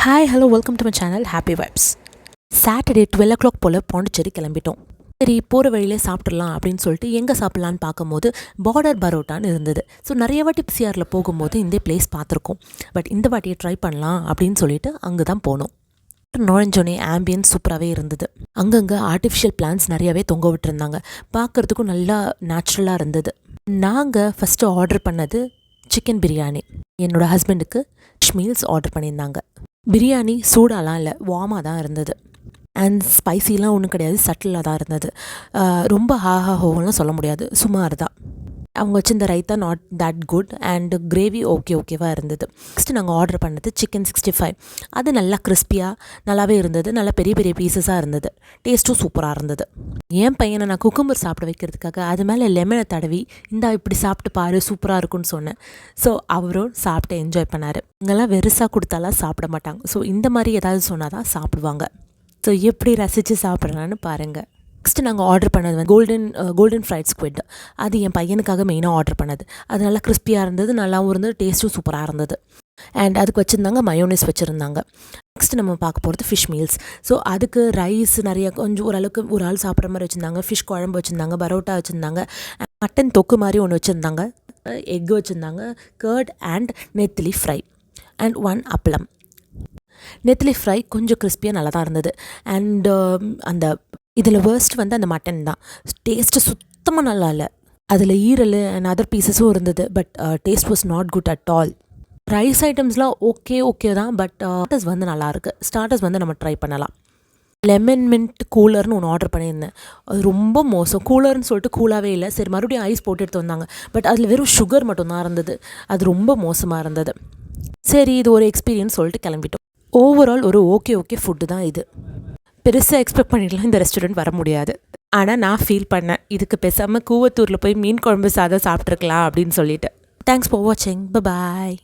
Hi hello welcome to my channel happy vibes. Saturday 12 o'clock போல் பாண்டிச்சேரி கிளம்பிட்டோம். சரி போகிற வழியிலே சாப்பிட்றலாம் அப்படின்னு சொல்லிட்டு எங்கே சாப்பிட்லான்னு பார்க்கும்போது பார்டர் பரோட்டான்னு இருந்தது. ஸோ நிறைய வாட்டி ECRல போகும்போது இந்த பிளேஸ் பார்த்துருக்கோம். பட் இந்த வாட்டியை ட்ரை பண்ணலாம் அப்படின்னு சொல்லிட்டு அங்கே தான் போனோம். நுழைஞ்சோனே ஆம்பியன்ஸ் சூப்பராகவே இருந்தது. அங்கங்கே ஆர்டிஃபிஷியல் பிளான்ஸ் நிறையாவே தொங்க விட்டுருந்தாங்க. பார்க்குறதுக்கும் நல்லா நேச்சுரலாக இருந்தது. நாங்கள் ஃபஸ்ட்டு ஆர்டர் பண்ணது சிக்கன் பிரியாணி. என்னோடய ஹஸ்பண்டுக்கு ஃபிஷ் மீல்ஸ் ஆர்டர் பண்ணியிருந்தாங்க. பிரியாணி சூடாலாம் இல்லை, வார்மாக தான் இருந்தது. அண்ட் ஸ்பைசிலாம் ஒன்றும் கிடையாது, சட்டிலாக தான் இருந்தது. ரொம்ப ஹோவெல்லாம் சொல்ல முடியாது, சுமார் தான். அவங்க வச்சிருந்த raita not that good and gravy ஓகேவாக இருந்தது. நெக்ஸ்ட்டு நாங்கள் ஆர்டர் பண்ணது சிக்கன் 65. அது நல்லா கிறிஸ்பியாக நல்லாவே இருந்தது. நல்லா பெரிய பெரிய பீசஸாக இருந்தது. டேஸ்ட்டும் சூப்பராக இருந்தது. என் பையனை நான் குக்கும்பர் சாப்பிட வைக்கிறதுக்காக அது மேலே லெமனை தடவி இந்தா இப்படி சாப்பிட்டு பாரு சூப்பராக இருக்குன்னு சொன்னேன். ஸோ அவரும் சாப்பிட்டு என்ஜாய் பண்ணார். இங்கெல்லாம் வெறுசாக கொடுத்தாலாம் சாப்பிட மாட்டாங்க. ஸோ இந்த மாதிரி ஏதாவது சொன்னால் தான் சாப்பிடுவாங்க. ஸோ எப்படி ரசித்து சாப்பிட்றான்னு பாருங்கள். நெக்ஸ்ட்டு நாங்கள் ஆர்டர் பண்ணது வந்து கோல்டன் ஃப்ரைட் ஸ்குவிட். அது என் பையனுக்காக மெயினாக ஆர்டர் பண்ணது. அது நல்லா கிறிஸ்பியாக இருந்தது, நல்லாவும் இருந்தது, டேஸ்ட்டும் சூப்பராக இருந்தது. அண்ட் அதுக்கு வச்சுருந்தாங்க மயோனைஸ் வச்சுருந்தாங்க. நெக்ஸ்ட்டு நம்ம பார்க்க போகிறது ஃபிஷ் மீல்ஸ். ஸோ அதுக்கு ரைஸ் நிறைய கொஞ்சம் ஓரளவுக்கு ஒரு ஆள் சாப்பிட்ற மாதிரி வச்சுருந்தாங்க. ஃபிஷ் குழம்பு வச்சுருந்தாங்க, பரோட்டா வச்சுருந்தாங்க, மட்டன் தொக்கு மாதிரி ஒன்று வச்சுருந்தாங்க, எக் வச்சுருந்தாங்க, கர்ட் அண்ட் நெத்திலி ஃப்ரை அண்ட் 1 அப்பளம். நெத்திலி ஃப்ரை கொஞ்சம் கிறிஸ்பியாக நல்லா தான் இருந்தது. அண்ட் அந்த இதில் வேர்ஸ்ட் வந்து அந்த மட்டன் தான். டேஸ்ட்டு சுத்தமாக நல்லா இல்லை. அதில் ஈரல் அண்ட் அதர் பீசஸும் இருந்தது. But taste was not good at all. Rice ஐட்டம்ஸ்லாம் ஓகே தான். பட் ஸ்டார்டர்ஸ் வந்து நல்லாயிருக்கு. ஸ்டார்டர்ஸ் வந்து நம்ம ட்ரை பண்ணலாம். லெமன் மின்ட் கூலர்னு ஒன்று ஆர்டர் பண்ணியிருந்தேன். அது ரொம்ப மோசம். கூலர்னு சொல்லிட்டு கூலாகவே இல்லை. சரி மறுபடியும் ஐஸ் போட்டு எடுத்து வந்தாங்க. பட் அதில் வெறும் சுகர் மட்டும்தான் இருந்தது. அது ரொம்ப மோசமாக இருந்தது. சரி இது ஒரு எக்ஸ்பீரியன்ஸ் சொல்லிட்டு கிளம்பிட்டோம். ஓவரால் ஒரு ஓகே ஃபுட்டு தான் இது. பெருசாக எக்ஸ்பெக்ட் பண்ணிடலாம் இந்த ரெஸ்டாரண்ட் வர முடியாது. ஆனால் நான் ஃபீல் பண்ணேன் இதுக்கு பேசாமல் கூவத்தூரில் போய் மீன் குழம்பு சாதம் சாப்பிட்ருக்கலாம் அப்படின்னு சொல்லிட்டு. தேங்க்ஸ் ஃபார் வாட்சிங். பாய்.